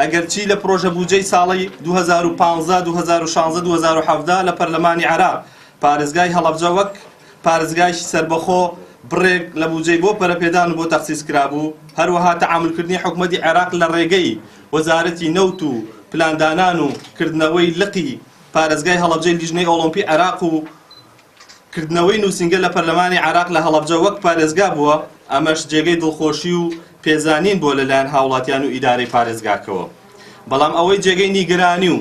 ئەگەرچی لە پرۆژە بودجەی ساڵی 2015 2016 2017 لە پەرلەمانی عێراق پارێزگای هەڵەبجە وەک پارێزگایشی سربەخۆ بڕێک لە بودجەی بۆ پەرەپێدان و بۆ تەخسیس کرابوو. هەروەها تەعاملکردنی حکوومەتی عێراق لە ڕێگەی وەزارەتی نەوت و پلاندانان و کردنەوەی لقی پارێزگای هەڵەبجەی لیژنەی ئۆلۆمپی عێراق و کردنەوەی نووسینگە لە پەرلەمانی عێراق لە هەڵەبجە وەک پارێزگا بووە. ئەمەش جێگەی دڵخۆشی و پێزانین بۆ لەلایەن هاوڵاتیان و ئیدارەی پارێزگاکەوە. بەڵام ئەوەی جێگەی نیگەرانی و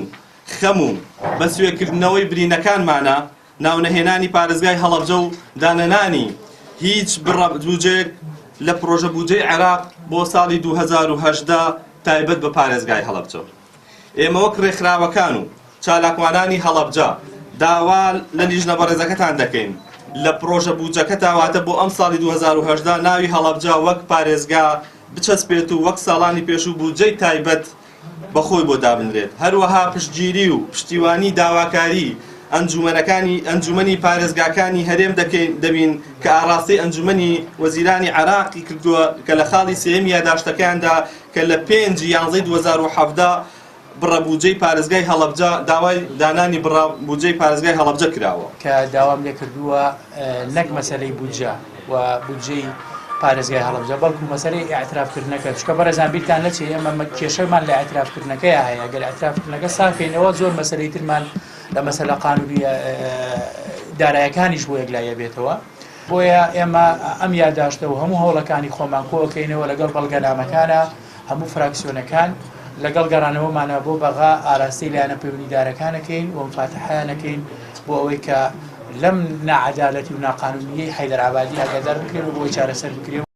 خەم و بە سوێکردنەوەی برینەکانمانە ناونەهێنانی پارێزگای هەڵەبجە و دانەنانی هیچ بودجەیەک لە پرۆژە بودجەی عێراق بۆ ساڵی 2018 تایبەت بە پارێزگای هەڵەبجە. ئێمە وەک ڕێکخراوەکان و چالاکوانانی هەڵەبجە داوا لە لیژنە بەڕێزەکەتان دەکەین لە پرۆژە بودجەکە تاواتە بۆ ئەم ساڵی 2018 ناوی هەڵەبجە وەک پارێزگا بچەسپێت و وەک ساڵانی پێشوو بودجەی تایبەت بەخۆی بۆ دابنرێت. هەروەها پشتگیری و پشتیوانی داواکاری ئەنجومەنی پارێزگاکانی هەرێم دەبین کە ئاڕاستی ئەنجومەنی وەزیرانی عێراقی کردووە کە لە خاڵی سێمی یاداشتەکاندا کە لە 5 یانزەی 2017 بڕە بودجەی پارێزگای هەڵەبجە داوای دانانی بڕە بودجەی پارێزگای هەڵەبجە کراوە کە داوام لێ کردووە نەک مەسەلەی بودجە و بودجەی پارێزگای هەڵەبجە بەڵکو مەسەلەی ئاعترافکردنەکە چکە بەڕێزان بیرتان نەچێ ئێمە کێشەمان لە ئاعترافکردنەکەی هەیە. ئەگەر ئاعترافکردنەکە ساکەینەوە زۆر مەسەلەی ترمان لە مەسەلە قانونی دارایەکانیش بۆ یەکلایە بێتەوە. بۆیە ئێمە ئەم یاداشتە و هەموو هەوڵەکانی خۆمان کۆکەینەوە لەگەڵ بەڵگەنامەکانە هەموو فراکسیۆنەکان لەگەڵ گەڕانەوەمانە بۆ بەغا ئاراستی لایەنە پەیوەندیدارەکانەکەین و فاتحەیانەکەین بۆ ئەوەی کە لەم ناعەدالەتی و ناقانونیەی حەیدەر عەبادی ئاگادار بکرێن و بۆی چارەسەر بکرێن.